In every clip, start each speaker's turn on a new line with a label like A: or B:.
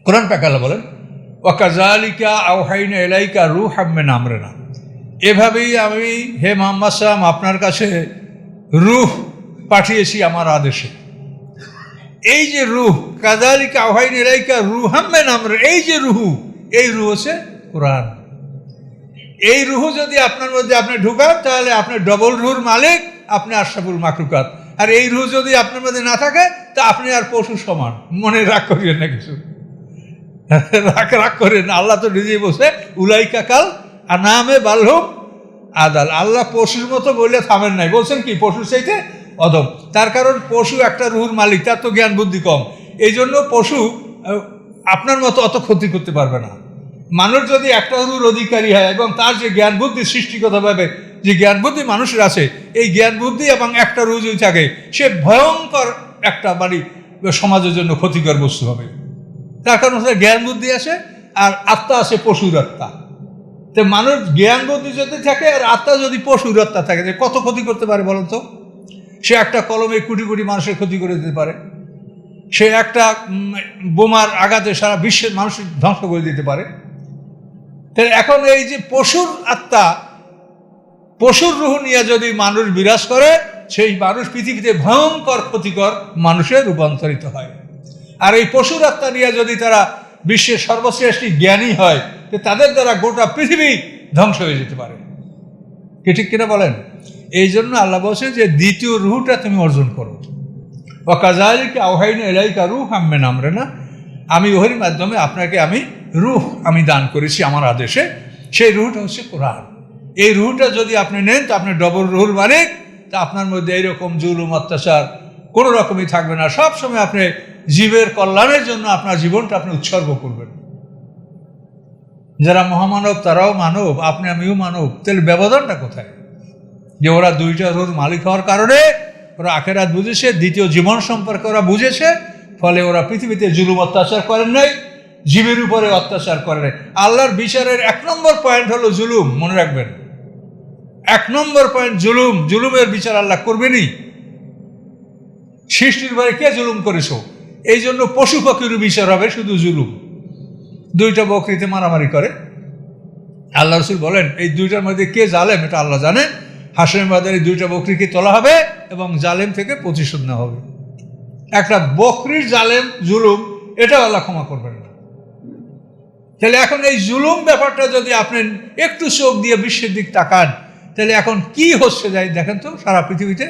A: কোরআন পাক আল্লাহ বলেন ওয়াকাযালিকা আওহাইনা ইলাইকা রূহাম মিন আমরিনা, এভাবেই আমি হে মুহাম্মদ সাল্লাম আপনার কাছে রূহ পাঠিয়েছি আমার আদেশে। এই যে রূহ, কাযালিকা আওহাইনা ইলাইকা রূহাম মিন আমরিনা, এই যে রূহ, এই রূহ হচ্ছে কোরআন। এই রূহ যদি আপনার মধ্যে আপনি ঢুকান তাহলে আপনি ডবল রূহর মালিক, আপনি আশরাফুল মাখলুকাত। আর এই রূহ যদি আপনার মধ্যে না থাকে তা আপনি আর পশু সমান। মনে রাগ করিয়েন না কিছু, রাগ করেন না। আল্লাহ তো নিজেই বসে উলাইকা কাল আনামে বালহুম আদাল, আল্লাহ পশুর মতো বলে থামেন নাই, বলছেন কি পশুর চাইতে অদম। তার কারণ পশু একটা রুহুর মালিক, তার তো জ্ঞান বুদ্ধি কম, এই জন্য পশু আপনার মতো অত ক্ষতি করতে পারবে না। মানুষ যদি একটা রুহুর অধিকারী হয় এবং তার যে জ্ঞান বুদ্ধি সৃষ্টিগতভাবে যে জ্ঞান বুদ্ধি মানুষের আছে, এই জ্ঞান বুদ্ধি এবং একটা রুহু যদি থাকে, সে ভয়ঙ্কর একটা সমাজের জন্য ক্ষতিকর বস্তু হবে। তার কারণ হচ্ছে জ্ঞান বুদ্ধি আছে আর আত্মা আছে পশুর আত্মা। তো মানুষ জ্ঞান বুদ্ধি যদি থাকে আর আত্মা যদি পশুর আত্মা থাকে, যে কত ক্ষতি করতে পারে বলেন তো? সে একটা কলমে কোটি কোটি মানুষের ক্ষতি করে দিতে পারে, সে একটা বোমার আঘাতে সারা বিশ্বের মানুষের ধ্বংস করে দিতে পারে। এখন এই যে পশুর আত্মা, পশুর রূহ নিয়ে যদি মানুষ বিরাজ করে, সেই মানুষ পৃথিবীতে ভয়ঙ্কর ক্ষতিকর মানুষে রূপান্তরিত হয়। আর এই পশুর আত্মা নিয়ে যদি তারা বিশ্বের সর্বশ্রেষ্ঠ জ্ঞানী হয়, তো তাদের দ্বারা গোটা পৃথিবী ধ্বংস হয়ে যেতে পারে। কি ঠিক কিনা বলেন? এই জন্য আল্লাহ বলছে যে দ্বিতীয় রূহটা তুমি অর্জন করো। ওয়াকাযালিকা আওহাইনা ইলাইকা রূহাম মিন আমরিনা, আমি ওহির মাধ্যমে আপনাকে আমি রূহ আমি দান করেছি আমার আদেশে। সেই রূহটা হচ্ছে কোরআন। এই রূহটা যদি আপনি নেন তো আপনি ডবল রূহুর মালিক। তা আপনার মধ্যে এইরকম জুলুম অত্যাচার কোনো রকমই থাকবে না। সবসময় আপনি জীবের কল্যাণের জন্য আপনার জীবনটা আপনি উৎসর্গ করবেন। যারা মহামানব তারাও মানব, আপনি আমিও মানব, তাহলে ব্যবধানটা কোথায়? যে ওরা দুইটা রূহর মালিক হওয়ার কারণে ওরা আখিরাত বুঝেছে, দ্বিতীয় জীবন সম্পর্কে ওরা বুঝেছে, ফলে ওরা পৃথিবীতে জুলুম অত্যাচার করেন নাই, জীবের উপরে অত্যাচার করে নাই। আল্লাহর বিচারের 1 নম্বর পয়েন্ট হলো জুলুম, মনে রাখবেন। 1 নম্বর পয়েন্ট জুলুম। জুলুমের বিচার আল্লাহ করবেনই। সৃষ্টির পরে কে জুলুম করেছ, এই জন্য পশু পাখির বিচার হবে শুধু জুলুম। দুইটা বকরিতে মারামারি করে, আল্লাহ রসুল বলেন এই দুইটার মধ্যে কে জালেম এটা আল্লাহ জানে। হাসরের বাজারে 2টা বকরিকে তোলা হবে এবং জালেম থেকে প্রতিশোধ নেওয়া হবে। একটা বকরির জালেম জুলুম, এটা আল্লাহ ক্ষমা করবেন না। তাহলে এখন এই জুলুম ব্যাপারটা যদি আপনি একটু চোখ দিয়ে বিশ্বের দিক তাকান, তাহলে এখন কি হচ্ছে যাই দেখেন তো, সারা পৃথিবীতে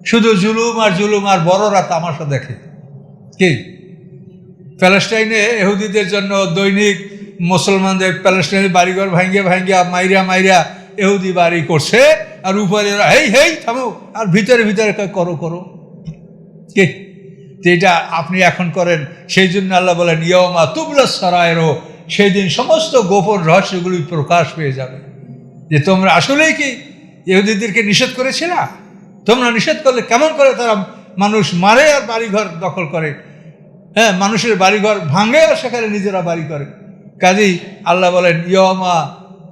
A: শুধু জুলুম আর জুলুম, আর বড়রা তামাশা দেখে। কি প্যালেস্টাইনে ইহুদিদের জন্য দৈনিক মুসলমানদের প্যালেস্টাইনের বাড়িঘর ভাঙ্গিয়া মাইরা ইহুদি বাড়ি করছে, আর উপরে হেই থামো, আর ভিতরে করো কি যেটা আপনি এখন করেন। সেই জন্য আল্লাহ বলেন ইয়াউমা তুবলা সারায়েরও, সেই দিন সমস্ত গোপন রহস্যগুলি প্রকাশ পেয়ে যাবে। যে তোমরা আসলেই কি ইহুদিদেরকে নিষেধ করেছিলা? তোমরা নিষেধ করলে কেমন করে তারা মানুষ মারে আর বাড়িঘর দখল করে, হ্যাঁ, মানুষের বাড়িঘর ভাঙে আর সেখানে নিজেরা বাড়ি করে। কাজেই আল্লাহ বলেন ইয়াউমা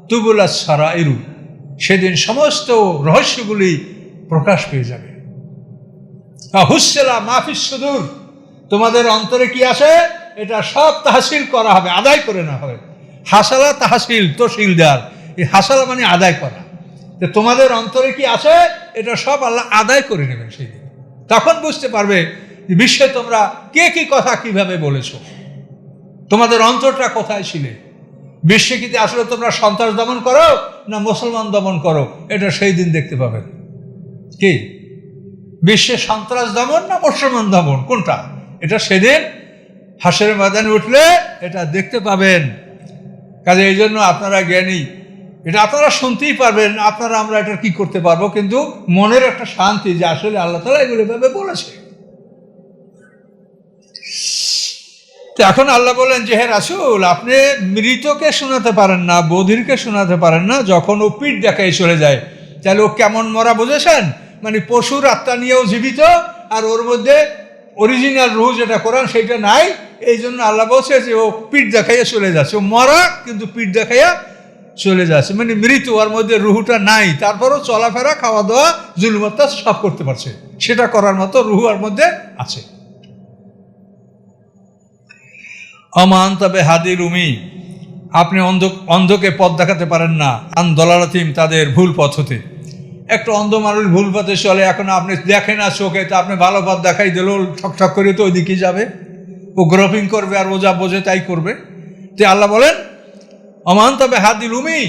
A: তুবলা সারায়েরু, সেদিন সমস্ত রহস্যগুলি প্রকাশ পেয়ে যাবে। হুসলা মাফিস সুদূর, তোমাদের অন্তরে কি আছে এটা সব তাহসিল করা হবে, আদায় করে না হবে। হাসালা তাহসিল, তহসিলদার, এই হাসালা মানে আদায় করা। যে তোমাদের অন্তরে কি আছে এটা সব আল্লাহ আদায় করে নেবেন সেই দিন। তখন বুঝতে পারবে বিশ্বে তোমরা কে কি কথা কিভাবে বলেছো, তোমাদের অন্তরটা কোথায় ছিলে। বিশ্বে কি আসলে তোমরা সন্ত্রাস দমন করো না মুসলমান দমন করো, এটা সেই দিন দেখতে পাবেন। কি বিশ্বে সন্ত্রাস দমন না মুসলমান দমন কোনটা, এটা সেদিন হাসরের ময়দানে উঠলে এটা দেখতে পাবেন। কাজে এই জন্য আপনারা জ্ঞানী, এটা আপনারা শুনতেই পারবেন, আপনারা আমরা এটা কি করতে পারবো, কিন্তু মনের একটা শান্তি যে আসলে আল্লাহ তাআলা এগুলো ভাবে বলেছে। তো এখন আল্লাহ বলেন যে হে রাসূল, আপনি মৃতকে শোনাতে পারেন না, বধিরকে শোনাতে পারেন না, যখন ও পিঠ দেখায় চলে যায়। তাহলে ও কেমন মরা বুঝেছেন? মানে পশুর আত্মা নিয়েও জীবিত, আর ওর মধ্যে অরিজিনাল রূহ যেটা কোরআন সেইটা নাই। এই জন্য আল্লাহ বলছে যে ও পিঠ দেখাইয়া চলে যাচ্ছে, ও মরা কিন্তু পিঠ দেখাইয়া চলে যাচ্ছে, মানে মৃত, ওর মধ্যে রুহুটা নাই। তারপরও চলাফেরা, খাওয়া দাওয়া, জুলুম অত্যাচার সব করতে পারছে, সেটা করার মতো রুহ ওর মধ্যে আছে। অমান তবে হাদির উমি, আপনি অন্ধকে পথ দেখাতে পারেন না, আন দলালাতিম, তাদের ভুল পথ হতে। একটা অন্ধ মানুষ ভুল পথে চলে, এখন আপনি দেখেন না চোখে, তো আপনি ভালো পথ দেখাই দিলেও ঠকঠক করে তো ওইদিকেই যাবে, ও গ্রপিং করবে আর ওজা বোঝে তাই করবে। তো আল্লাহ বলেন অমান তবে হাদিল উমি,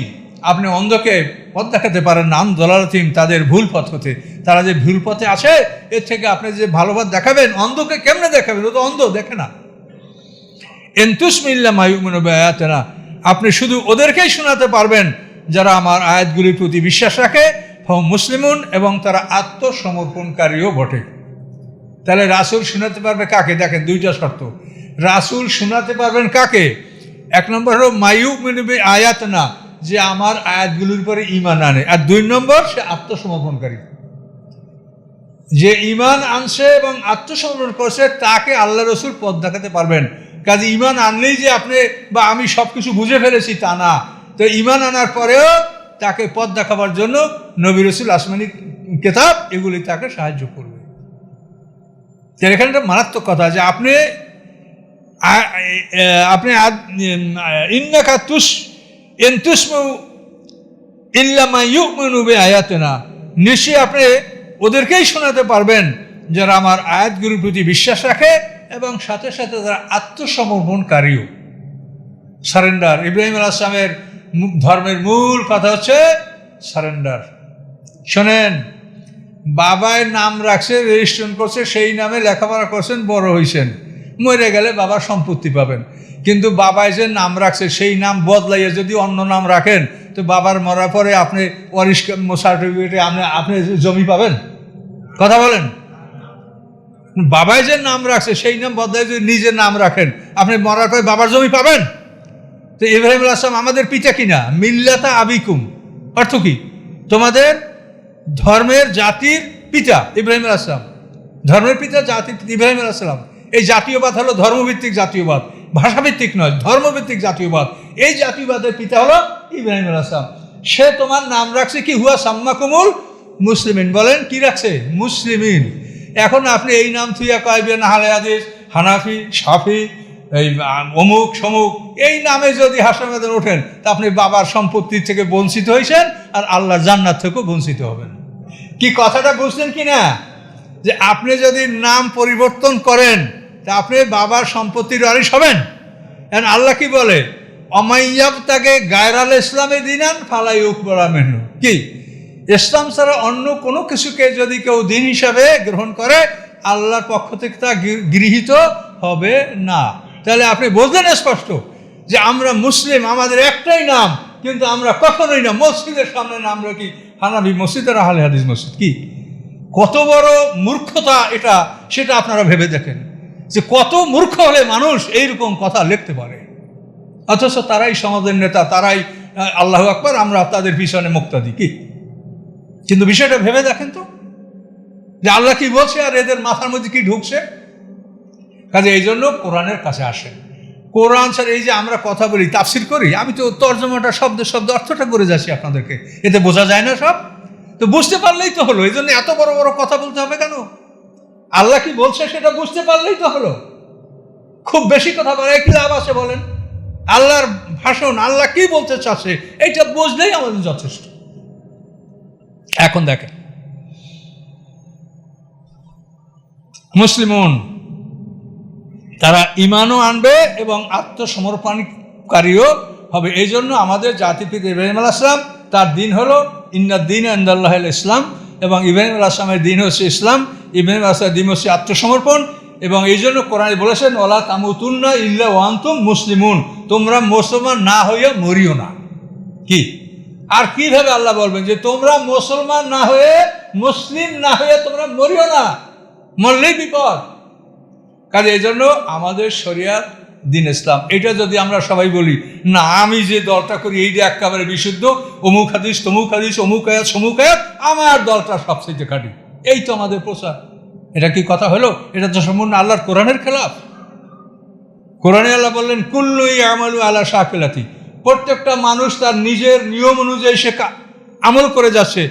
A: আপনি অন্ধকে পথ দেখাতে পারেন না, আন দলালাতিম, তাদের ভুল পথ হতে। তারা যে ভুল পথে আছে, এর থেকে আপনি যে ভালো পথ দেখাবেন, অন্ধকে কেমনে দেখাবেন, ও তো অন্ধ, দেখে না। এনতুসমিল্লা মায়ুমিনু বিআয়াতিনা, আপনি শুধু ওদেরকেই শোনাতে পারবেন যারা আমার আয়াতগুলির প্রতি বিশ্বাস রাখে, ফাহুম মুসলিমুন, এবং তারা আত্মসমর্পণকারীও বটে। তাহলে রাসূল শোনাতে পারবে কাকে? দেখেন দুইটা শর্ত। রাসূল শোনাতে পারবেন কাকে? এক নম্বর হলো মায়ুমিনু বিআয়াতিনা, যে আমার আয়াতগুলির উপরে ঈমান আনে, আর দুই নম্বর সে আত্মসমর্পণকারী। যে ঈমান আনছে এবং আত্মসমর্পণ করছে তাকে আল্লাহ রসুল পথ দেখাতে পারবেন। কাজে ঈমান আনলেই যে আপনি বা আমি সব কিছু বুঝে ফেলেছি তা না। তো ঈমান আনার পরেও তাকে পথ দেখাবার জন্য নবী রসুল, আসমানি কিতাব, এগুলি তাকে সাহায্য করবে। এখানে একটা মারাত্মক কথা যে আপনি ইন্নাকা এনতুসমু ইল্লা মা ইউমিনু বিআয়াতিনা, নিশ্চয়ই আপনি ওদেরকেই শোনাতে পারবেন যারা আমার আয়াতগুলির প্রতি বিশ্বাস রাখে এবং সাথে সাথে তারা আত্মসমর্পণকারীও, সারেন্ডার। ইব্রাহিম আলাইহিস সালামের ধর্মের মূল কথা হচ্ছে সারেন্ডার। শোনেন, বাবায় নাম রাখছে, রেজিস্ট্রেশন করছে, সেই নামে লেখাপড়া করছেন, বড় হয়েছেন, মরে গেলে বাবার সম্পত্তি পাবেন। কিন্তু বাবায় যে নাম রাখছে সেই নাম বদলাইয়া যদি অন্য নাম রাখেন, তো বাবার মরার পরে আপনি ওয়ারিশ সার্টিফিকেটে আপনি জমি পাবেন? কথা বলেন। বাবায় যে নাম রাখছে সেই নাম বদলাই যদি নিজের নাম রাখেন, আপনি মরার পরে বাবার জমি পাবেন? তো ইব্রাহিম আলাইহিস সালাম আমাদের পিতা কিনা, মিল্লাতা আবিকুম, অর্থ কি? তোমাদের ধর্মের জাতির পিতা ইব্রাহিম আলাইহিস সালাম, ধর্মের পিতা জাতির ইব্রাহিম আলাইহিস সালাম। এই জাতীয়বাদ হলো ধর্মভিত্তিক জাতীয়বাদ, ভাষাভিত্তিক নয়, ধর্মভিত্তিক জাতীয়বাদ। এই জাতীয়বাদের পিতা হলো ইব্রাহিম আলাইহিস সালাম। সে তোমার নাম রাখছে কি? হুয়া সাম্মাকুমুল মুসলিমিন। বলেন কি রাখছে? মুসলিমিন। এখন আপনি এই নাম থুইয়া কয়বেন আহলে হাদিস, হানাফি, শাফি, এই অমুক সমুক, এই নামে যদি হাসপাতালে ওঠেন তা আপনি বাবার সম্পত্তির থেকে বঞ্চিত হয়েছেন আর আল্লাহর জান্নাত থেকেও বঞ্চিত হবেন। কি কথাটা বুঝলেন কি না? যে আপনি যদি নাম পরিবর্তন করেন তা আপনি বাবার সম্পত্তির ওয়ারিশ হবেন। এখন আল্লাহ কি বলে? অমাইয়াব তাকে গায়রাল ইসলামে দিনান ফালা ইউকবালা মিনহু। কি? ইসলাম ছাড়া অন্য কোনো কিছুকে যদি কেউ দিন হিসাবে গ্রহণ করে, আল্লাহর পক্ষ থেকে তা গৃহীত হবে না। তাহলে আপনি বুঝলেন স্পষ্ট যে আমরা মুসলিম, আমাদের একটাই নাম, কিন্তু আমরা কখনোই না মসজিদের সামনে নাম রাখি হানাফি মসজিদ আর আহলে হাদিস মসজিদ। কি কত বড় মূর্খতা এটা, সেটা আপনারা ভেবে দেখেন যে কত মূর্খ হলে মানুষ এইরকম কথা লিখতে পারে। অথচ তারাই সমাজের নেতা, তারাই আল্লাহু আকবার, আমরা তাদের পিছনে মুক্তাদি। কি কিন্তু বিষয়টা ভেবে দেখেন তো যে আল্লাহ কি বলছে আর এদের মাথার মধ্যে কি ঢুকছে। কাজে এই জন্য কোরআনের কাছে আসেন। কোরআন স্যার, এই যে আমরা কথা বলি, তাফসির করি, আমি তো তর্জমাটা শব্দ শব্দ অর্থটা করে যাচ্ছি আপনাদেরকে, এতে বোঝা যায় না সব? তো বুঝতে পারলেই তো হলো। এই জন্য এত বড় বড় কথা বলতে হবে কেন? আল্লাহ কি বলছে সেটা বুঝতে পারলেই তো হলো। খুব বেশি কথা বলে কি লাভ আছে বলেন? আল্লাহর ভাষণ, আল্লাহ কি বলতে চাচ্ছে এইটা বুঝলেই আমাদের যথেষ্ট। এখন দেখেন, মুসলিমুন তারা ঈমানও আনবে এবং আত্মসমর্পণকারীও হবে। এই জন্য আমাদের জাতিপিতা ইব্রাহিম আলাইহিস সালাম, তার দিন হলো ইন্নাদ-দীনা ইনদাল্লাহিল ইসলাম, এবং ইব্রাহিম আলাইহিস সালামের দিন হচ্ছে ইসলাম, ইব্রাহিম আলাইহিস সালামের দিন হচ্ছে আত্মসমর্পণ। এবং এই জন্য কোরআনে বলেছেন ওয়ালা তামুতুন্না ইল্লা ওয়া আনতুম মুসলিমুন, তোমরা মুসলমান না হইয়া মরিও না। কি আর কিভাবে আল্লাহ বলবেন যে তোমরা মুসলমান না হয়ে, মুসলিম না হয়ে তোমরা মরিও না? মরলেই বিপদ। কাজে এই জন্য আমাদের শরিয়াত দিন ইসলাম, এটা যদি আমরা সবাই বলি না আমি যে দলটা করি এইটা একেবারে বিশুদ্ধ, অমুক হাদিস তমুক হাদিস, অমুক আয়াত সমুক আয়াত, আমার দলটা সবচেয়ে খাঁটি, এই তো আমাদের প্রচার। এটা কি কথা হলো? এটা তো সম্পূর্ণ আল্লাহর কোরআনের খেলাফ। কোরআনে আল্লাহ বললেন কুল্লু ইয়ামালু আলা শাকিলাতি, প্রত্যেকটা মানুষ তার নিজের নিয়ম অনুযায়ী সে আমল করে যাচ্ছে।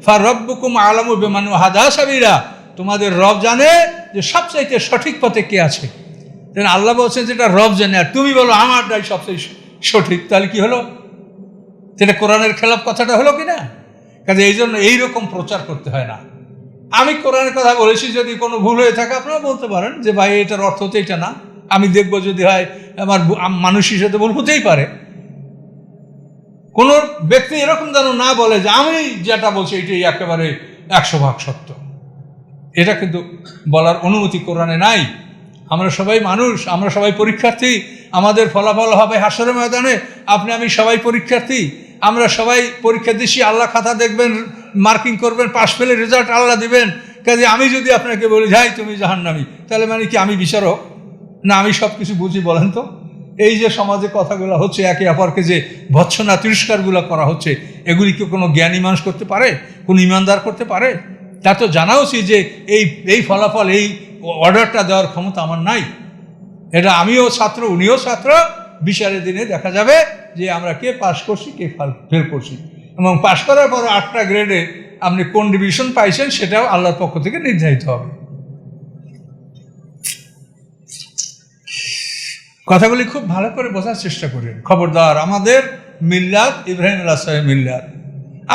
A: ফা রব্বুকুম আলামু বিমান হাদা সাবিলা, তোমাদের রব জানে যে সবচাইতে সঠিক পথে কে আছে। যেন আল্লাহ বলছেন যেটা রব জানে, আর তুমি বলো আমারটাই সবচেয়ে সঠিক, তাহলে কি হলো? যেটা কোরআনের খেলাফ কথাটা হলো কি না? কাজে এই জন্য এইরকম প্রচার করতে হয় না। আমি কোরআনের কথা বলেছি, যদি কোনো ভুল হয়ে থাকে আপনারা বলতে পারেন যে ভাই এটার অর্থ তো এটা না, আমি দেখবো যদি হয়, আমার মানুষ হিসেবে ভুল হতেই পারে। কোনো ব্যক্তি এরকম যেন না বলে যে আমি যেটা বলছি এটাই একেবারে 100% সত্য, এটা কিন্তু বলার অনুমতি কোরআনে নাই। আমরা সবাই মানুষ, আমরা সবাই পরীক্ষার্থী, আমাদের ফলাফল হবে হাসরের ময়দানে, আপনি আমি সবাই পরীক্ষার্থী, আমরা সবাই পরীক্ষা দিচ্ছি, আল্লাহ খাতা দেখবেন, মার্কিং করবেন, পাশ পেলে রেজাল্ট আল্লাহ দিবেন। কাজে আমি যদি আপনাকে বলি যাই তুমি জাহান্নামী, তাহলে মানে কি আমি বিচারক না? আমি সব কিছু বুঝি? বলেন তো। এই যে সমাজে কথাগুলো হচ্ছে, একে অপরকে যে ভৎসনা তিরস্কারগুলো করা হচ্ছে, এগুলি কি কোনো জ্ঞানী মানুষ করতে পারে? কোনো ইমানদার করতে পারে? তা তো জানা উচিত যে এই ফলাফল, এই অর্ডারটা দেওয়ার ক্ষমতা আমার নাই। এটা আমিও ছাত্র, উনিও ছাত্র, বিচারের দিনে দেখা যাবে যে আমরা কে পাস করছি, কে ফেল করছি, এবং পাস করার পর 8টা গ্রেডে আপনি কোন ডিভিশন পাইছেন সেটাও আল্লাহর পক্ষ থেকে নির্ধারিত হবে। কথাগুলি খুব ভালো করে বোঝার চেষ্টা করেন। খবরদার, আমাদের মিল্লাত ইব্রাহিম আলাইহিস সালামের মিল্লাত।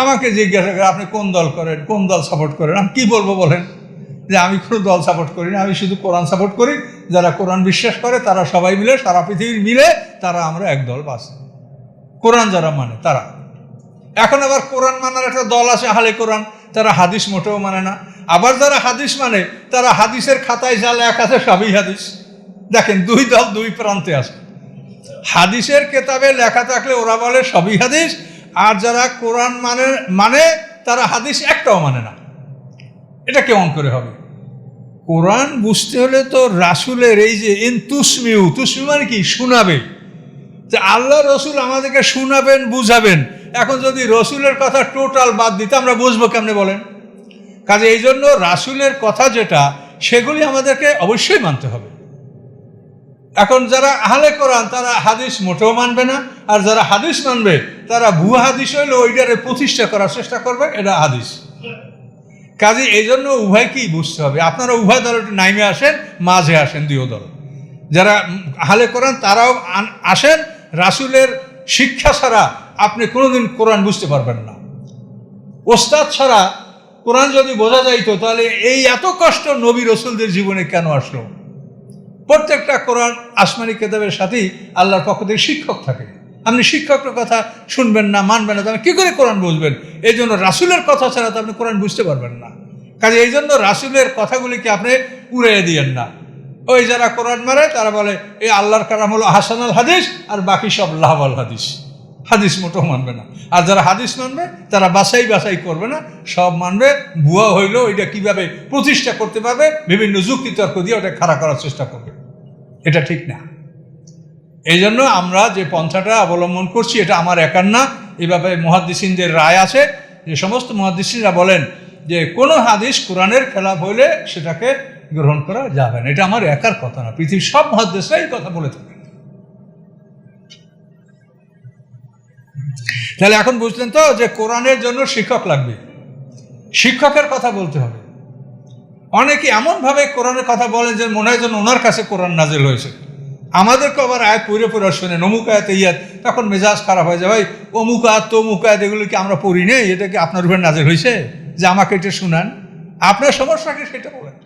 A: আমাকে জিজ্ঞাসা করে আপনি কোন দল করেন, কোন দল সাপোর্ট করেন, আমি কি বলবো বলেন? যে আমি কোনো দল সাপোর্ট করি না, আমি শুধু কোরআন সাপোর্ট করি। যারা কোরআন বিশ্বাস করে তারা সবাই মিলে, সারা পৃথিবীর মিলে তারা আমরা এক দল বাসি। কোরআন যারা মানে তারা। এখন আবার কোরআন মানার একটা দল আছে আহলে কোরআন, তারা হাদিস মোটেও মানে না। আবার যারা হাদিস মানে, তারা হাদিসের খাতায় যা লেখা আছে সবই হাদিস। দেখেন, দুই দল দুই প্রান্তে আছে। হাদিসের কেতাবে লেখা থাকলে ওরা বলে সবই হাদিস, আর যারা কোরআন মানে তারা হাদিস একটাও মানে না। এটা কেমন করে হবে? কোরআন বুঝতে হলে তো রাসূলের এই যে তুসমিউ মানে কি? শোনাবে। যে আল্লাহ রসুল আমাদেরকে শোনাবেন, বুঝাবেন। এখন যদি রসুলের কথা টোটাল বাদ দিতে আমরা বুঝবো কেমনে বলেন? কাজে এই জন্য রাসূলের কথা যেটা, সেগুলি আমাদেরকে অবশ্যই মানতে হবে। এখন যারা আহলে কোরআন তারা হাদিস মোটেও মানবে না, আর যারা হাদিস মানবে তারা ভুয়া হাদিস হইলে ওইটারে প্রতিষ্ঠা করার চেষ্টা করবে, এটা হাদিস। কাজে এই জন্য উভয়কেই বুঝতে হবে। আপনারা উভয় দল একটু নাইমে আসেন, মাঝে আসেন, দুই দল। যারা আহলে কোরআন তারাও আসেন। রাসূলের শিক্ষা ছাড়া আপনি কোনোদিন কোরআন বুঝতে পারবেন না। ওস্তাদ ছাড়া কোরআন যদি বোঝা যাইতো, তাহলে এই এত কষ্ট নবী রসুলদের জীবনে কেন আসলো? প্রত্যেকটা কোরআন আসমানি কেতাবের সাথেই আল্লাহর পক্ষ থেকে শিক্ষক থাকে। আপনি শিক্ষকের কথা শুনবেন না, মানবেন না, তাহলে কী করে কোরআন বুঝবেন? এই জন্য রাসূলের কথা ছাড়া তো আপনি কোরআন বুঝতে পারবেন না। কাজে এই জন্য রাসূলের কথাগুলিকে আপনি উড়িয়ে দিয়েন না। ওই যারা কোরআন মারে তারা বলে এই আল্লাহর কালাম হলো হাসানুল হাদিস, আর বাকি সব লাহওয়াল হাদিস। হাদিস মোটেও মানবে না। আর যারা হাদিস মানবে তারা বাছাই করবে না, সব মানবে। ভুয়া হইলেও এটা কিভাবে প্রতিষ্ঠা করতে পারবে, বিভিন্ন যুক্তি তর্ক দিয়ে ওটা খাড়া করার চেষ্টা করবে। এটা ঠিক না। এই জন্য আমরা যে পন্থাটা অবলম্বন করছি, এটা আমার একার না। এইভাবে মুহাদ্দিসিনদের রায় আছে, যে সমস্ত মুহাদ্দিসিনরা বলেন যে কোনো হাদিস কোরআনের খেলাফ হইলে সেটাকে গ্রহণ করা যাবে না। এটা আমার একার কথা না, পৃথিবীর সব মুহাদ্দিসরা এই কথা বলে থাকেন। তাহলে এখন বুঝলেন তো যে কোরআনের জন্য শিক্ষক লাগবে, শিক্ষকের কথা বলতে হবে। অনেকে এমনভাবে কোরআনের কথা বলেন যে মনে হয় যেন ওনার কাছে কোরআন নাজিল হয়েছে। আমাদেরকে আবার আয়াত পড়ে শোনে, অমুক আয়াত ইয়াত, তখন মেজাজ খারাপ হয়ে যায়। ভাই অমুক আয়াত তমুক আয়াত এগুলো কি আমরা পড়ি নেই? এটা কি আপনার উপরে নাজিল হয়েছে যে আমাকে এটা শুনান? আপনার সমস্যাকে সেটা বলেন।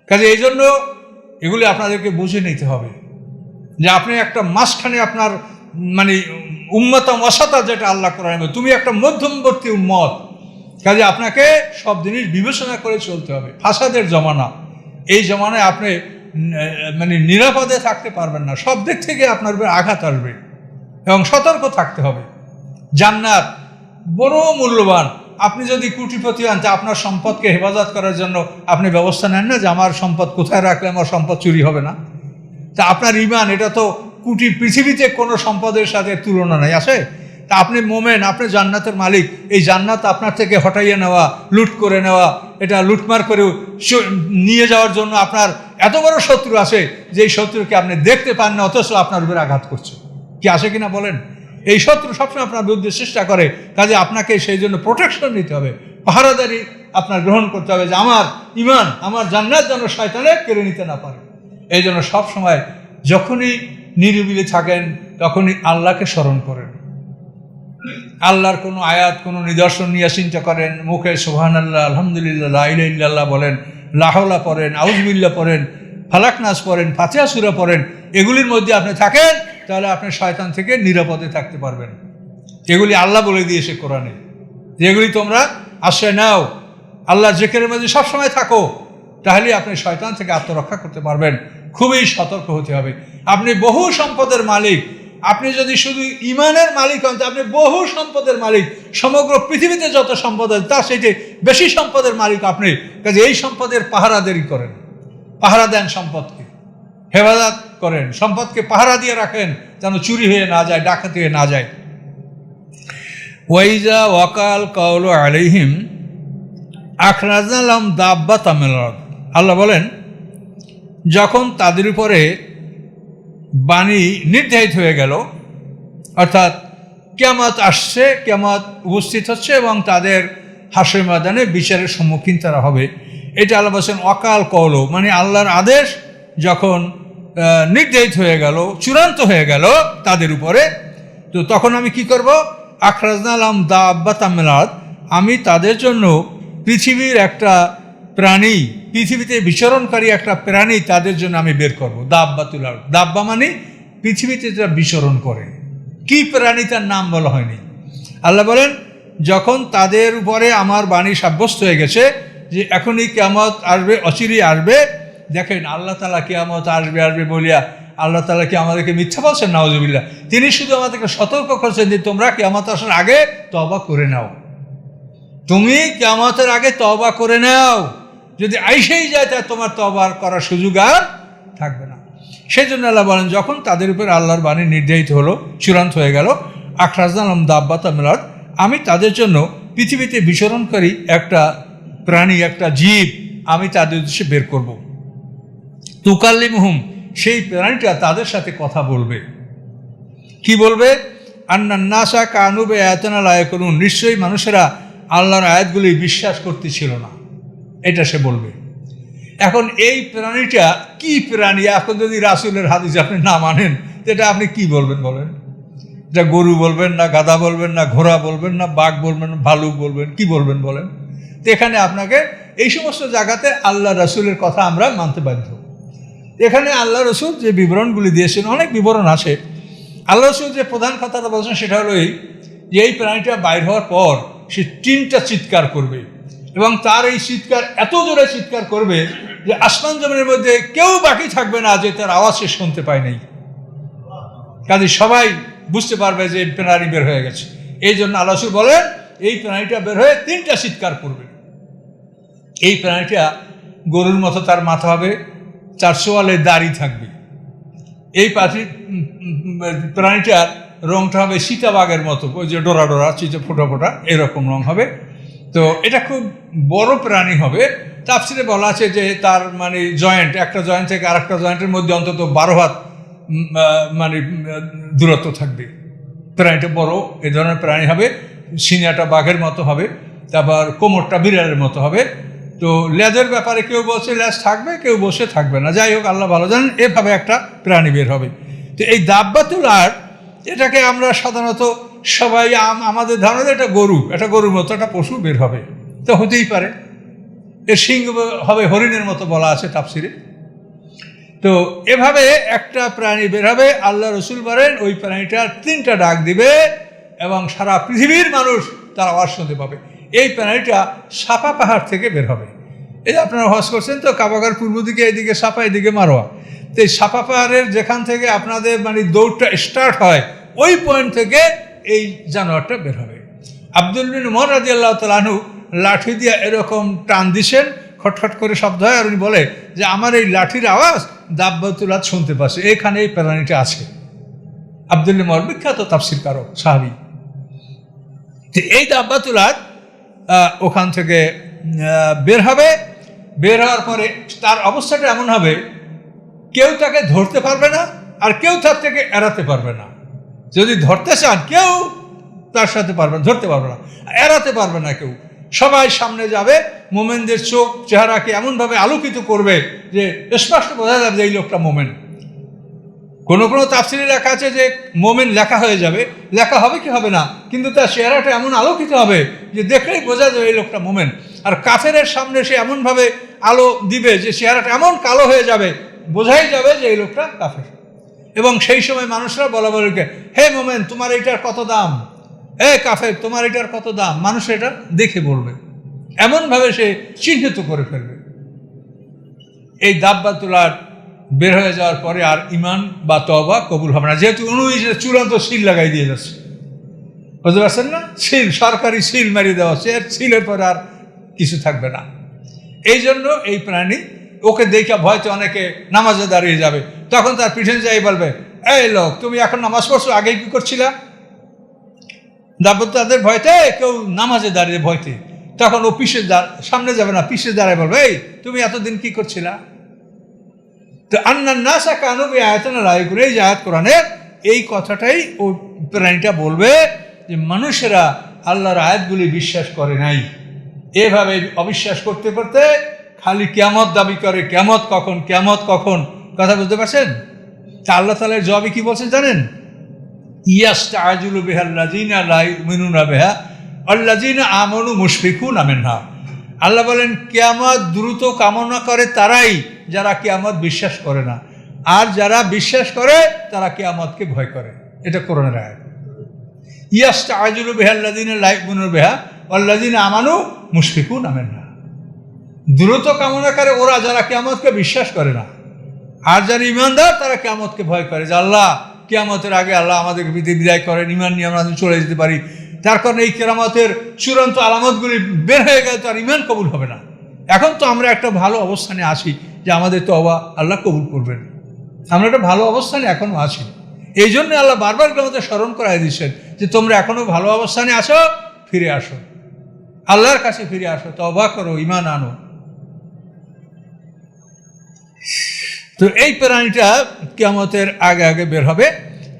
A: কাজে এই জন্য এগুলি আপনাদেরকে বুঝে নিতে হবে যে আপনি একটা মাঝখানে আপনার মানে উম্মতা ওয়াসাতা, যেটা আল্লাহ কোরআন, তুমি একটা মধ্যমবর্তী উম্মত। কাজে আপনাকে সব জিনিস বিবেচনা করে চলতে হবে। ফাসাদের জমানা, এই জমানায় আপনি মানে নিরাপদে থাকতে পারবেন না, সব দিক থেকে আপনার উপর আঘাত আসবে এবং সতর্ক থাকতে হবে। জান্নাত বড় মূল্যবান। আপনি যদি কোটিপতি হন, তা আপনার সম্পদকে হেফাজত করার জন্য আপনি ব্যবস্থা নেন না যে আমার সম্পদ কোথায় রাখলে আমার সম্পদ চুরি হবে না। তা আপনার ঈমান, এটা তো কোটি পৃথিবীতে কোনো সম্পদের সাথে তুলনা নেই, আছে। তা আপনি মোমেন, আপনি জান্নাতের মালিক। এই জান্নাত আপনার থেকে হটাইয়ে নেওয়া, লুট করে নেওয়া, এটা লুটমার করে নিয়ে যাওয়ার জন্য আপনার এত বড় শত্রু আছে যে এই শত্রুকে আপনি দেখতে পান না, অথচ আপনার উপরে আঘাত করছে। কি আসে কিনা বলেন? এই শত্রু সবসময় আপনার বিরুদ্ধে চেষ্টা করে। কাজে আপনাকে সেই জন্য প্রোটেকশন নিতে হবে, পাহারাদারি আপনার গ্রহণ করতে হবে যে আমার ঈমান, আমার জান্নাত যেন শয়তানে কেড়ে নিতে না পারে। এই জন্য সবসময় যখনই নিরিবিলি থাকেন তখনই আল্লাহকে স্মরণ করেন, আল্লাহর কোনো আয়াত কোনো নিদর্শন নিয়ে চিন্তা করেন, মুখে সুবহানাল্লাহ আলহামদুলিল্লাহ লা ইলাহা ইল্লাল্লাহ বলেন, লা হাওলা পড়েন, আউযুবিল্লাহ পড়েন, ফালাক নাস পড়েন, ফাতিহা সূরা পড়েন, এগুলির মধ্যে আপনি থাকেন, তাহলে আপনি শয়তান থেকে নিরাপদে থাকতে পারবেন। এগুলি আল্লাহ বলে দিয়েছে কোরআনে, যেগুলি তোমরা আশ্রয় নাও, আল্লাহর জিকিরের মধ্যে সবসময় থাকো, তাহলে আপনি শয়তান থেকে আত্মরক্ষা করতে পারবেন। খুবই সতর্ক হতে হবে। আপনি বহু সম্পদের মালিক, আপনি যদি শুধু ইমানের মালিক হন তো আপনি বহু সম্পদের মালিক, সমগ্র পৃথিবীতে যত সম্পদ আছে তার সেটি বেশি সম্পদের মালিক আপনি। কাজে এই সম্পদের পাহারাদারি করেন, পাহারা দেন, সম্পদকে হেফাজত করেন, সম্পদকে পাহারা দিয়ে রাখেন যেন চুরি হয়ে না যায়, ডাকাতি হয়ে না যায়। ওয়াইজা ওয়াকাল কাউলু আলাইহিম আখরাজনা লাহুম দাব্বাতাম মিনাল আরদ। আল্লাহ বলেন, যখন তাদের উপরে বাণী নির্ধারিত হয়ে গেল, অর্থাৎ কিয়ামত আসছে, কিয়ামত উপস্থিত হচ্ছে এবং তাদের হাসরের ময়দানে বিচারের সম্মুখীন তারা হবে, এটা আল্লাহ বলছেন অকাল কওল, মানে আল্লাহর আদেশ যখন নির্ধারিত হয়ে গেল, চূড়ান্ত হয়ে গেল তাদের উপরে, তো তখন আমি কি করব? আখরাজনা লাহুম দাব্বাতাম মিনাল আরদ, আমি তাদের জন্য পৃথিবীর একটা প্রাণী, পৃথিবীতে বিচরণকারী একটা প্রাণী তাদের জন্য আমি বের করব। দাব্বাতুল আরদ, দাব্বা মানে পৃথিবীতে যা বিচরণ করে, কি প্রাণী তার নাম বলা হয়নি। আল্লাহ বলেন, যখন তাদের উপরে আমার বাণী সাব্যস্ত হয়ে গেছে যে এখনই কিয়ামত আসবে, অচিরেই আসবে, দেখেন আল্লাহ তাআলা কিয়ামত আসবে আসবে বলিয়া আল্লাহ তাআলা কি আমাদেরকে মিথ্যা বলছেন? নাউজুবিল্লাহ। তিনি শুধু আমাদেরকে সতর্ক করছেন যে তোমরা কিয়ামত আসার আগে তওবা করে নাও, তুমি কিয়ামতের আগে তওবা করে নাও, যদি আইসেই যায় তাহলে তোমার তওবা করার সুযোগ আর থাকবে না। সেই জন্য আল্লাহ বলেন, যখন তাদের উপর আল্লাহর বাণী নির্ধারিত হলো, চূড়ান্ত হয়ে গেল, আখরাজনা লাহুম দাব্বাতাম মিনাল আরদ, আমি তাদের জন্য পৃথিবীতে বিচরণকারী একটা প্রাণী, একটা জীব আমি তাদের উদ্দেশ্যে বের করব। তুকাল্লিমুহুম, সেই প্রাণীটা তাদের সাথে কথা বলবে। কি বলবে? আন্নান নাসা কানু বিআয়াতিনা লা ইয়াকুলুন, নিশ্চয়ই মানুষেরা আল্লাহর আয়াতগুলি বিশ্বাস করতেছিল না, এটা সে বলবে। এখন এই প্রাণীটা কি প্রাণী? এখন যদি রাসূলের হাদিস আপনি না মানেন, এটা আপনি কি বলবেন বলেন? এটা গরু বলবেন না, গাধা বলবেন না, ঘোড়া বলবেন না, বাঘ বলবেন না, ভালুক বলবেন, কি বলবেন বলেন? তো এখানে আপনাকে এই সমস্ত জায়গাতে আল্লাহ রাসূলের কথা আমরা মানতে বাধ্য। এখানে আল্লাহ রাসূল যে বিবরণগুলি দিয়েছেন, অনেক বিবরণ আছে। আল্লাহ রাসূল যে প্রধান কথাটা বলছেন সেটা হলো এই যে এই প্রাণীটা বাইর হওয়ার পর সে 3টা চিৎকার করবে, এবং তার এই চিৎকার এত জোরে চিৎকার করবে যে আসমান জমিনের মধ্যে কেউ বাকি থাকবে না যে তার আওয়াজ সে শুনতে পায় নাই। কাজে সবাই বুঝতে পারবে যে প্রাণী বের হয়ে গেছে। এই জন্য আল্লাহ রাসূল বলেন, এই প্রাণীটা বের হয়ে 3টা চিৎকার করবে। এই প্রাণীটা গরুর মতো তার মাথা হবে, 4 চোয়ালে দাড়ি থাকবে। এই প্রাণীটার রংটা হবে সীতাবাগের মতো, ওই যে ডোরা ডোরা, চিঠে ফোটা ফোটা এরকম রং হবে। তো এটা খুব বড় প্রাণী হবে। তাফসিরে বলা আছে যে তার মানে জয়েন্ট, একটা জয়েন্ট থেকে আরেকটা জয়েন্টের মধ্যে অন্তত 12 হাত মানে দূরত্ব থাকবে। প্রাণীটা বড়, এই ধরনের প্রাণী হবে। সিনাটা বাঘের মতো হবে, তারপর কোমরটা বিড়ালের মতো হবে। তো লেজের ব্যাপারে কেউ বলছে লেজ থাকবে, কেউ বসে থাকবে না, যাই হোক আল্লাহ ভালো জানেন। এভাবে একটা প্রাণী বের হবে। তো এই দাব্বাতুল আরদ, এটাকে আমরা সাধারণত সবাই আমাদের ধারণা এটা গরু, এটা গরুর মতো একটা পশু বের হবে, তো হতেই পারে। এর সিং হবে হরিণের মতো বলা আছে তাফসিরে। তো এভাবে একটা প্রাণী বের হবে। আল্লাহ রাসূল বলেন ওই প্রাণীটা 3টা ডাক দিবে এবং সারা পৃথিবীর মানুষ তার আওয়াজ শুনতে পাবে। এই প্রাণীটা সাফা পাহাড় থেকে বের হবে। এই যে আপনারা হজ করছেন তো, কাবাগার পূর্ব দিকে, এইদিকে সাফা, এইদিকে মারোয়া। তো এই সাফা পাহাড়ের যেখান থেকে আপনাদের মানে দৌড়টা স্টার্ট হয়, ওই পয়েন্ট থেকে এই জানোয়ারটা বের হবে। আব্দুল বিন উমর রাদিয়াল্লাহু তাআলা আনহু লাঠি দিয়ে এরকম টান দিছেন, খটখট করে শব্দ হয়, আর উনি বলে যে আমার এই লাঠির আওয়াজ দাব্বাতুল আরদ শুনতে পাচ্ছে, এখানে এই প্রাণীটা আছে। আব্দুল বিন উমর বিখ্যাত তাফসীরকারক, সাহাবী। তো এই দাব্বাতুল আরদ ওখান থেকে বের হবে। বের হওয়ার পরে তার অবস্থাটা এমন হবে, কেউ তাকে ধরতে পারবে না, আর কেউ তার থেকে এড়াতে পারবে না। যদি ধরতে চান কেউ তার সাথে পারবে না, ধরতে পারবে না, এড়াতে পারবে না কেউ। সবাই সামনে যাবে, মোমেনদের চোখ চেহারাকে এমনভাবে আলোকিত করবে যে স্পষ্ট বোঝা যাবে যে এই লোকটা মোমেন। কোনো কোনো তাফসিরে লেখা আছে যে মোমেন লেখা হয়ে যাবে, লেখা হবে কি হবে না, কিন্তু তার চেহারাটা এমন আলোকিত হবে যে দেখলেই বোঝা যাবে এই লোকটা মোমেন। আর কাফেরের সামনে সে এমনভাবে আলো দিবে যে চেহারাটা এমন কালো হয়ে যাবে, বোঝাই যাবে যে এই লোকটা কাফের। এবং সেই সময় মানুষরা বলা বলবে, হে মোমেন তোমার এইটার কত দাম, হে কাফের তোমার এটার কত দাম, মানুষ এটা দেখে বলবে, এমনভাবে সে চিহ্নিত করে ফেলবে। এই দাব্বাতুল্লাহ বের হয়ে যাওয়ার পরে আর ইমান বা তওবা কবুল হবে না, যেহেতু উনি চূড়ান্ত সিল লাগাই দিয়ে যাচ্ছে, বুঝতে পারছেন না? সিল, সরকারি সিল মারিয়ে দেওয়া হচ্ছে, এর সিলের পরে আর কিছু থাকবে না। এই জন্য এই প্রাণী ওকে দেখে ভয়তে অনেকে নামাজে দাঁড়িয়ে যাবে, তখন তার পিছনে যাই বলবে, এই লোক তুমি এখন নামাজ পড়ছো, আগে কি করছিলা? তাদের ভয়তে কেউ নামাজে দাঁড়িয়ে ভয়তে, তখন ও সামনে যাবে না, পিছিয়ে দাঁড়ায় বলবে, এই তুমি এতদিন কি করছিলা? তো আন্নান নাসা কানু বিআয়াতিনা লা ইয়াকুনুন, এই আয়াত কোরআনের এই কথাটাই ও প্রাণীটা বলবে যে মানুষেরা আল্লাহর আয়াতগুলি বিশ্বাস করে নাই। এভাবে অবিশ্বাস করতে করতে খালি কিয়ামত দাবি করে, কিয়ামত কখন, কিয়ামত কখন, কথা বুঝতে পারছেন? তা আল্লাহ তাআলার জবাবে কি বলছেন জানেন? ইয়াস্তাআজিলু বিহাল্লাযিনা লা ইউমিনুনা বিহা আল্লাযিনা আমানু মুশফিকুনা মিনহা। আল্লাহ বলেন কিয়ামত দ্রুত কামনা করে তারাই যারা কিয়ামত বিশ্বাস করে না, আর যারা বিশ্বাস করে তারা কিয়ামতকে ভয় করে। এটা কোরআনের আয়াত। ইয়াস্তাআজিলু বিহাল্লাযিনা লা ইউমিনুনা বিহা আল্লাযিনা আমানু মুশফিকুনা মিনহা। দ্রুত কামনা করে ওরা যারা কিয়ামতকে বিশ্বাস করে না, আর যারা ঈমানদার তারা কিয়ামতকে ভয় করে, যে আল্লাহ কিয়ামতের আগে আল্লাহ আমাদেরকে বিদায় করেন, ঈমান নিয়ে আমরা চলে যেতে পারি। তার কারণে এই কিয়ামতের চূড়ান্ত আলামতগুলি বের হয়ে গেলে তো আর ঈমান কবুল হবে না। এখন তো আমরা একটা ভালো অবস্থানে আছি যে আমাদের তওবা আল্লাহ কবুল করবেন, আমরা একটা ভালো অবস্থানে এখনও আছি। এই জন্য আল্লাহ বারবার আমাদের স্মরণ করাই দিচ্ছেন যে তোমরা এখনও ভালো অবস্থানে আছো, ফিরে আসো, আল্লাহর কাছে ফিরে আসো, তওবা করো, ঈমান আনো। তো এই প্রাণীটা কিয়ামতের আগে আগে বের হবে।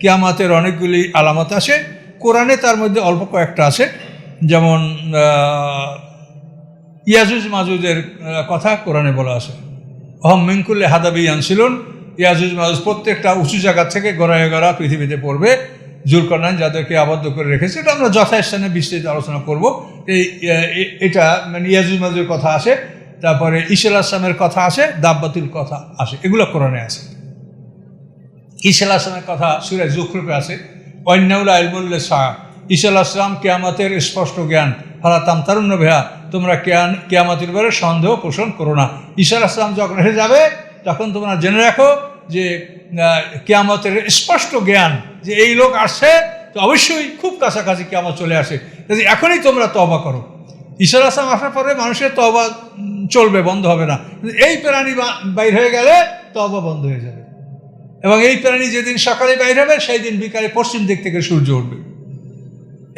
A: কিয়ামতের অনেকগুলি আলামত আছে কোরআনে, তার মধ্যে অল্প কয়েকটা আছে, যেমন ইয়াজুজ মাজুজের কথা কোরআনে বলা আছে। অহম মিনকুল্লি হাদাবি আনসিলুন, ইয়াজুজ মাজুজ প্রত্যেকটা উঁচু জায়গা থেকে গড়ায় গড়া পৃথিবীতে পড়বে। জুলকারনাইন যাদেরকে আবদ্ধ করে রেখেছে, এটা আমরা যথাস্থানে বিস্তৃত আলোচনা করব। এটা মানে ইয়াজুজ মাজুজের কথা আছে, তারপরে ঈসা আলাইহিস সালামের কথা আছে, দাব্বাতুল কথা আছে, এগুলো কোরআনে আছে। ঈসা আলাইহিস সালামের কথা সূরা যুখরুফে আছে, ওয়ান্নাউলা ইলমুল লিসা, ঈসা আলাইহিস সালাম কিয়ামতের স্পষ্ট জ্ঞান, ফালা তামতারুন্না বিহা, তোমরা কিয়ামতের ব্যাপারে সন্দেহ পোষণ করো না। ঈসা আলাইহিস সালাম যখন এসে যাবে তখন তোমরা জেনে রাখো যে কিয়ামতের স্পষ্ট জ্ঞান, যে এই লোক আসছে, তো অবশ্যই খুব কাছাকাছি কিয়ামত চলে আসে, এখনই তোমরা তওবা করো। ঈসা আলাইহিস সালাম আসার পরে মানুষের তওবা চলবে, বন্ধ হবে না। এই প্রাণী বাইর হয়ে গেলে তওবা বন্ধ হয়ে যাবে, এবং এই প্রাণী যেদিন সকালে বাইর হবে সেই দিন বিকালে পশ্চিম দিক থেকে সূর্য উঠবে।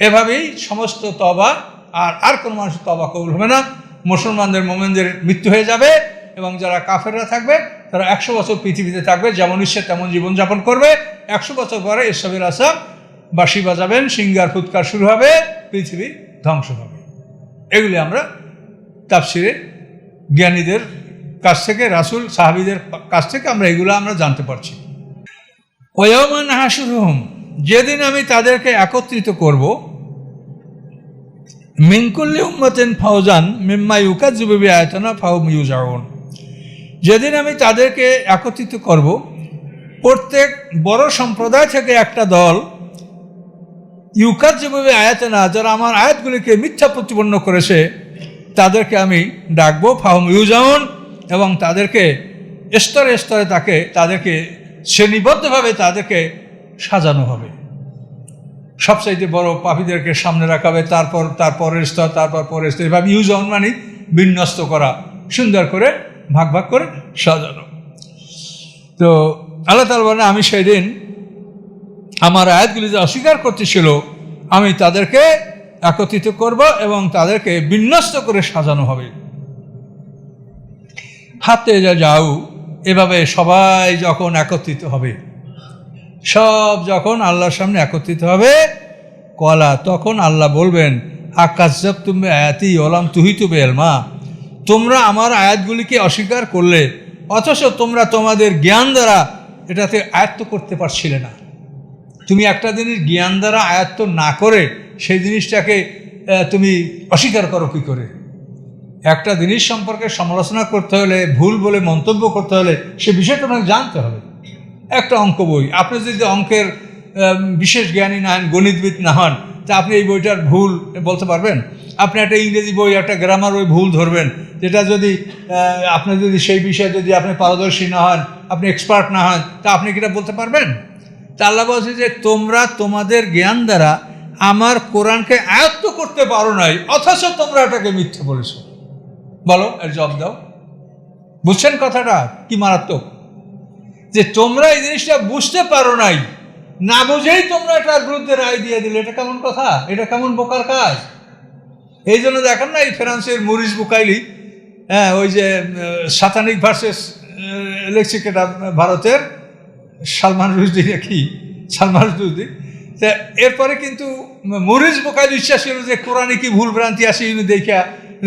A: এভাবেই সমস্ত তওবা, আর কোনো মানুষের তওবা কবুল হবে না। মুসলমানদের, মোমেনদের মৃত্যু হয়ে যাবে, এবং যারা কাফেররা থাকবে তারা 100 বছর পৃথিবীতে থাকবে, যেমন ইচ্ছে তেমন জীবনযাপন করবে। 100 বছর পরে ইসরাফিল আসলাম বাঁশি বাজাবেন, সিঙ্গার ফুৎকার শুরু হবে, পৃথিবী ধ্বংস হবে। এগুলি আমরা তাফসিরে জ্ঞানীদের কাছ থেকে, রাসূল সাহাবীদের কাছ থেকে আমরা এগুলো আমরা জানতে পারছি। ওয়ায়াউমা নাহশুরুহুম, যেদিন আমি তাদেরকে একত্রিত করব, মিন কুল্লি উম্মাতিন ফাওজান মিম্মা ইউকাযযিবু বিআয়াতিনা ফাহুম ইউজাউন, যেদিন আমি তাদেরকে একত্রিত করব, প্রত্যেক বড় সম্প্রদায় থেকে একটা দল, ইউকাযযিবু বিআয়াতিনা, যারা আমার আয়াতগুলিকে মিথ্যা প্রতিপন্ন করেছে, তাদেরকে আমি ডাকবো, ফাহুম ইউজাউন, এবং তাদেরকে স্তরে স্তরে তাদেরকে শ্রেণীবদ্ধভাবে তাদেরকে সাজানো হবে। সবচাইতে বড় পাপীদেরকে সামনে রাখা হবে, তার পরের স্তর, তারপর পরের স্তর, এভাবে ইউজাউন মানে বিন্যস্ত করা, সুন্দর করে ভাগ ভাগ করে সাজানো। তো আল্লাহ তাআলা বলেন, আমি সেই দিন আমার আয়াতগুলি যে অস্বীকার করতেছিল, আমি তাদেরকে একত্রিত করব এবং তাদেরকে বিন্যস্ত করে সাজানো হবে। হাতে যাও, এভাবে সবাই যখন একত্রিত হবে, সব যখন আল্লাহর সামনে একত্রিত হবে, কলা, তখন আল্লাহ বলবেন, আকাজ্জাবতুম বিআয়াতি ওয়া লাম তুহিতু বিইলমা, তোমরা আমার আয়াতগুলিকে অস্বীকার করলে, অথচ তোমরা তোমাদের জ্ঞান দ্বারা এটাতে আয়ত্ত করতে পারছিলে না। তুমি একটা জিনিস জ্ঞান দ্বারা আয়ত্ত না করে সেই জিনিসটাকে তুমি অস্বীকার করো কী করে? একটা জিনিস সম্পর্কে সমালোচনা করতে হলে, ভুল বলে মন্তব্য করতে হলে সে বিষয়টা তোমাকে জানতে হবে। একটা অঙ্ক বই, আপনি যদি অঙ্কের বিশেষ জ্ঞানী না হন, গণিতবিদ না হন, তা আপনি এই বইটার ভুল বলতে পারবেন? আপনি একটা ইংরেজি বই, একটা গ্রামার বই ভুল ধরবেন, যেটা যদি আপনি যদি সেই বিষয়ে যদি আপনি পারদর্শী না হন, আপনি এক্সপার্ট না হন, তা আপনি কিটা বলতে পারবেন? তা আল্লাহ বলছে যে তোমরা তোমাদের জ্ঞান দ্বারা আমার কোরআনকে আয়ত্ত করতে পারো নাই, অথচ তোমরা এটাকে মিথ্যে বলেছো। বলো, এর জবাব দাও। বুঝছেন কথাটা কি মারাত্মক? যে তোমরা এই জিনিসটা বুঝতে পারো নাই, না বুঝেই তোমরা এটার বিরুদ্ধে রায় দিয়ে দিলে। এটা কেমন কথা? এটা কেমন বোকার কাজ? এই জন্য দেখেন না, এই ফ্রান্সের মরিস বুকাইলি, হ্যাঁ, ওই যে সাতানিক ভার্সেস লেক্সিকেটা, ভারতের সালমান রুশদি নাকি, সালমান রুশদি। তা এরপরে কিন্তু মরিস বুকাইলি ইচ্ছা ছিল যে কোরআনে কি ভুল ভ্রান্তি আসে উনি দেখা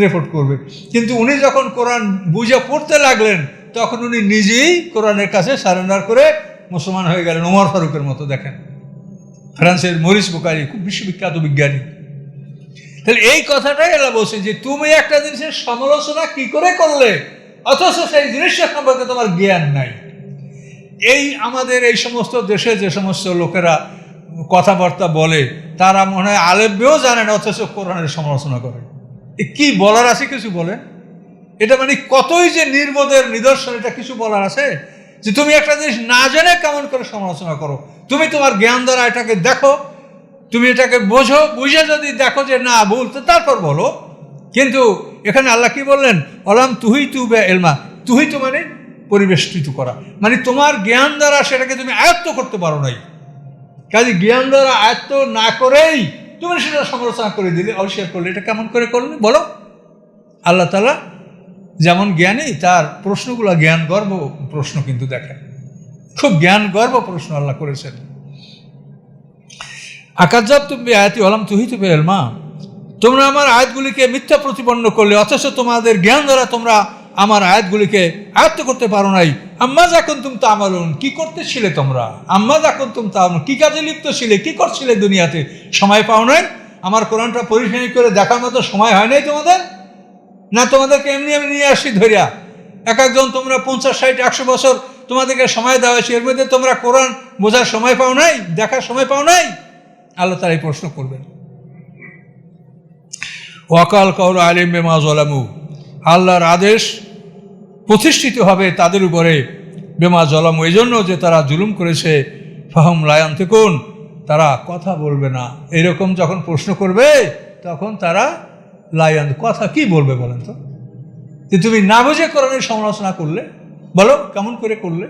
A: রিপোর্ট করবে, কিন্তু উনি যখন কোরআন বুঝে পড়তে লাগলেন তখন উনি নিজেই কোরআনের কাছে সারেন্ডার করে মুসলমান হয়ে গেলেন, ওমর ফারুকের মতো। দেখেন, ফ্রান্সের মরিস বুকাইলি খুব বিশ্ববিখ্যাত বিজ্ঞানী। তাহলে এই কথাটাই এলা বলছে যে তুমি একটা জিনিসের সমালোচনা কি করে করলে, অথচ সেই জিনিসটা সম্পর্কে তোমার জ্ঞান নাই। এই আমাদের এই সমস্ত দেশে যে সমস্ত লোকেরা কথাবার্তা বলে, তারা মনে হয় আলেব্যও জানে না, অথচ কোরআনের সমালোচনা করে। কি বলার আছে কিছু বলে? এটা মানে কতই যে নির্বোধের নিদর্শন, এটা কিছু বলার আছে? যে তুমি একটা জিনিস না জেনে কেমন করে সমালোচনা করো? তুমি তোমার জ্ঞান দ্বারা এটাকে দেখো, তুমি এটাকে বোঝো, বুঝে যদি দেখো যে না ভুল, তো তারপর বলো। কিন্তু এখানে আল্লাহ কি বললেন? অলাম তুহি তু বে এলমা। তুহি তো মানে পরিবেষ্টিত করা, মানে তোমার জ্ঞান দ্বারা সেটাকে তুমি আয়ত্ত করতে পারো নাই। কাজে জ্ঞান দ্বারা আয়ত্ত না করেই তুমি সেটা সমালোচনা করে দিলে, অস্বীকার করলে। এটা কেমন করে করলে বলো? আল্লাহ তাআলা যেমন জ্ঞানী, তার প্রশ্নগুলো জ্ঞান গর্ব প্রশ্ন, কিন্তু দেখেন খুব জ্ঞান গর্ব প্রশ্ন আল্লাহ করেছেন। আকাজ্জাব তুমি আয়াতি অলাম তুহি তু বে এলমা। তোমরা আমার আয়াতগুলিকে মিথ্যা প্রতিপন্ন করলে, অথচ তোমাদের জ্ঞান দ্বারা তোমরা আমার আয়াতগুলিকে আয়ত্ত করতে পারো নাই। আম্মা যখন তুমি তা আমালুন, কি করতেছিলে তোমরা? আম্মা যখন তুমি তা, কি কাজে লিপ্ত ছিলে, কি করছিলে দুনিয়াতে? সময় পাও নাই? আমার কোরআনটা পরিশীলন করে দেখার মতো সময় হয় নাই তোমাদের? না তোমাদেরকে এমনি আমি নিয়ে আসি ধরিয়া? এক একজন তোমরা 50, 60, 100 বছর তোমাদেরকে সময় দেওয়া হয়েছে, এর মধ্যে তোমরা কোরআন বোঝার সময় পাও নাই, দেখার সময় পাও নাই? আল্লাহ তাআলা এই প্রশ্ন করবেন। ওয়াকাল কাউল আলিম বিমা যালামু, আল্লাহর আদেশ প্রতিষ্ঠিত হবে তাদের উপরে, বিমা যালামু, এই জন্য যে তারা জুলুম করেছে। ফাহুম লা ইয়ানতিকুন, তারা কথা বলবে না। এরকম যখন প্রশ্ন করবে তখন তারা লায়ান, কথা কি বলবে বলেন তো? যে তুমি না বুঝে কোরআনের সমালোচনা করলে, বলো কেমন করে করলে?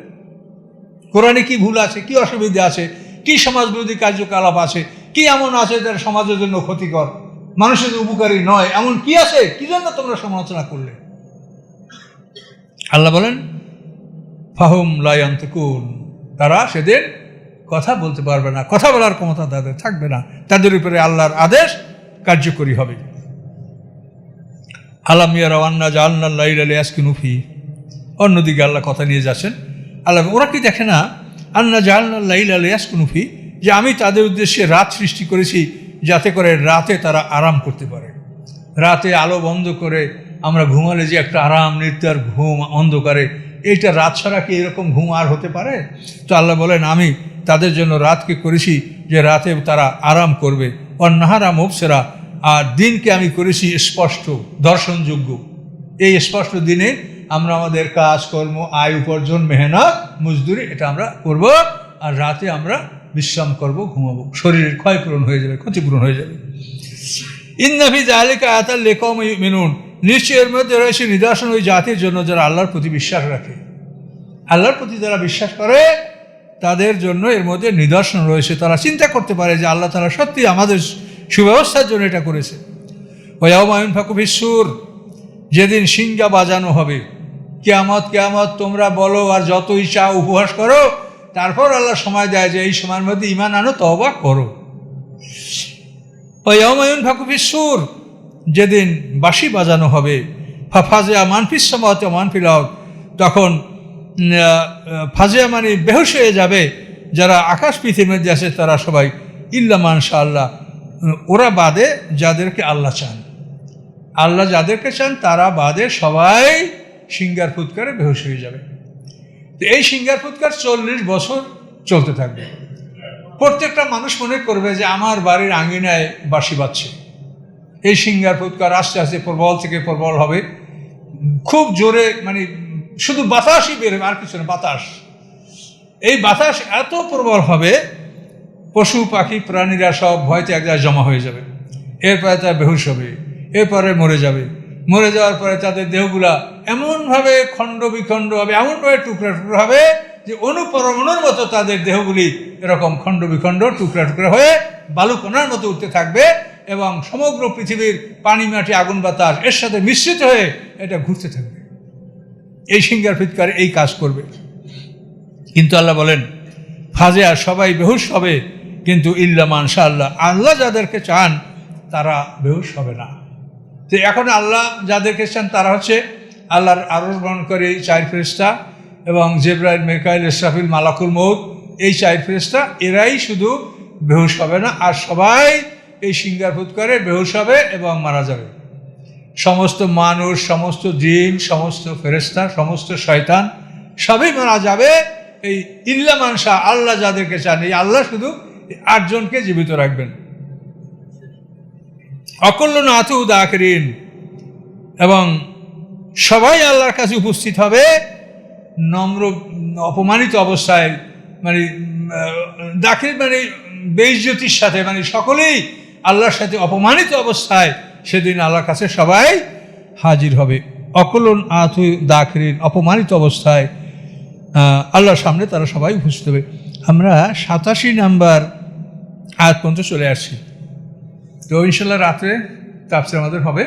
A: কোরআনে কি ভুল আছে, কি অসুবিধা আছে, কি সমাজ বিরোধী কার্যকলাপ আছে, কি এমন আছে যারা সমাজের জন্য ক্ষতিকর, মানুষের উপকারী নয়, এমন কি আছে, কি জন্য তোমরা সমালোচনা করলে? আল্লাহ বলেন ফাহুম লা ইয়ানতিকুন, তারা সেদিন কথা বলতে পারবে না, কথা বলার ক্ষমতা তাদের থাকবে না, তাদের উপরে আল্লাহর আদেশ কার্যকরী হবে। আলাম ইয়ারাও আন্না জাআলনা লাইলা লিয়াসকুনু ফিহি, অন্যদিকে আল্লাহ কথা নিয়ে যাচ্ছেন। আল্লাহ, ওরা কি দেখে না? আন্না জাআলনা লাইলা লিয়াসকুনু ফিহি, যে আমি তাদের উদ্দেশ্যে রাত সৃষ্টি করেছি যাতে করে রাতে তারা আরাম করতে পারে। রাতে আলো বন্ধ করে আমরা ঘুমালে যে একটা আরাম, নির্তার ঘুম অন্ধকারে, এইটা রাত ছাড়া কি এরকম ঘুম আর হতে পারে? তো আল্লাহ বলেন আমি তাদের জন্য রাতকে করেছি যে রাতে তারা আরাম করবে। অন্নাহারা মুবসিরা, আর দিনকে আমি করেছি স্পষ্ট, দর্শনযোগ্য। এই স্পষ্ট দিনে আমরা আমাদের কাজকর্ম, আয় উপার্জন, মেহনত, মজদুরি, এটা আমরা করব, আর রাতে আমরা বিশ্রাম করব, ঘুমাবো। শরীরের ক্ষয়পূরণ হয়ে যাবে, ক্ষতিপূরণ হয়ে যাবে। ইন্না ফি যালিকা আয়াতাল লিকাওমিন ইউমিনুন, নিশ্চয় এর মধ্যে রয়েছে নিদর্শন ওই জাতির জন্য যারা আল্লাহর প্রতি বিশ্বাস রাখে। আল্লাহর প্রতি যারা বিশ্বাস করে তাদের জন্য এর মধ্যে নিদর্শন রয়েছে। তারা চিন্তা করতে পারে যে আল্লাহ তাআলা সত্যি আমাদের সুব্যবস্থার জন্য এটা করেছে। ওয়া ইয়াউমা ইউনফাকু ফিস-সূর, যেদিন সিংহা বাজানো হবে। কিয়ামত, কিয়ামত তোমরা বলো আর যতই চাও উপহাস করো, তারপর আল্লাহ সময় দেয় যে এই সময়ের মধ্যে ঈমান আনো, তওবা করো। ওয়া ইয়াউমা ইউনফাকু ফিস-সূর, যেদিন বাঁশি বাজানো হবে। ফাজিয়া মানফিস সামাওয়াতি ওয়া মানফিল আরদ, তখন ফাজিয়া মানে বেহুশ হয়ে যাবে যারা আকাশ পৃথিবীর মধ্যে আছে তারা সবাই, ইল্লা মাশাআল্লাহ, ওরা বাদে যাদেরকে আল্লাহ চান। আল্লাহ যাদেরকে চান তারা বাদে সবাই সিঙ্গার ফুৎকারে বেহুশ হয়ে যাবে। তো এই সিঙ্গার ফুৎকার 40 বছর চলতে থাকবে। প্রত্যেকটা মানুষ মনে করবে যে আমার বাড়ির আঙ্গিনায় বাঁশি বাজছে। এই সিঙ্গার ফুৎকার আস্তে আস্তে প্রবল থেকে প্রবল হবে, খুব জোরে, মানে শুধু বাতাসই বেরোবে, আর কিছু না, বাতাস। এই বাতাস এত প্রবল হবে, পশু পাখি প্রাণীরা সব ভয়তে এক জায়গায় জমা হয়ে যাবে। এরপরে তারা বেহুশ হবে, এরপরে মরে যাবে। মরে যাওয়ার পরে তাদের দেহগুলা এমনভাবে খণ্ড বিখণ্ড হবে, এমনভাবে টুকরা টুকরা হবে যে অনুপরমাণুর মতো তাদের দেহগুলি এরকম খণ্ড বিখণ্ড টুকরা টুকরা হয়ে বালুকণার মতো উঠতে থাকবে, এবং সমগ্র পৃথিবীর পানি মাটি আগুন বাতাস এর সাথে মিশ্রিত হয়ে এটা ঘুরতে থাকবে। এই সিঙ্গার ফুৎকার এই কাজ করবে। কিন্তু আল্লাহ বলেন ফাজিয়া সবাই বেহুশ হবে, কিন্তু ইল্লা মাশাআল্লাহ, আল্লাহ যাদেরকে চান তারা বেহুশ হবে না। তো এখন আল্লাহ যাদেরকে চান তারা হচ্ছে আল্লাহর আরশ বহনকারী 4 ফেরেশতা এবং জিবরাইল, মিকাইল, ইসরাফিল, মালাকুল মউত, এই 4 ফেরেশতা, এরাই শুধু বেহুশ হবে না, আর সবাই এই সিঙ্গার ফুৎকারে বেহুশ হবে এবং মারা যাবে। সমস্ত মানুষ, সমস্ত জিন, সমস্ত ফেরেশতা, সমস্ত শয়তান সবই মারা যাবে। এই ইল্লা মানশা, আল্লাহ যাদেরকে চান, এই আল্লাহ শুধু 8 জনকে জীবিত রাখবেন। অকুল্লুন আতু দাখিরিন, এবং সবাই আল্লাহর কাছে উপস্থিত হবে নম্র অপমানিত অবস্থায়, মানে দাখির মানে বেইজ্জতির সাথে, মানে সকলেই আল্লাহর সাথে অপমানিত অবস্থায় সেদিন আল্লাহর কাছে সবাই হাজির হবে। অকুল্লুন আতু দাখিরিন, অপমানিত অবস্থায় আল্লাহর সামনে তারা সবাই উপস্থিত হবে। আমরা 87 নাম্বার আয়াত পর্যন্ত চলে আসছি। তো ইনশাল্লাহ রাত্রে তাফসীর আমাদের হবে।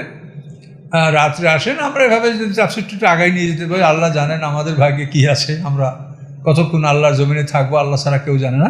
A: রাত্রে আসেন, আমরা এভাবে যদি তাফসীরটা একটু আগায় নিয়ে যেতে পারি, আল্লাহ জানেন আমাদের ভাগ্যে কী আছে, আমরা কতক্ষণ আল্লাহর জমিনে থাকবো, আল্লাহ ছাড়া কেউ জানে না।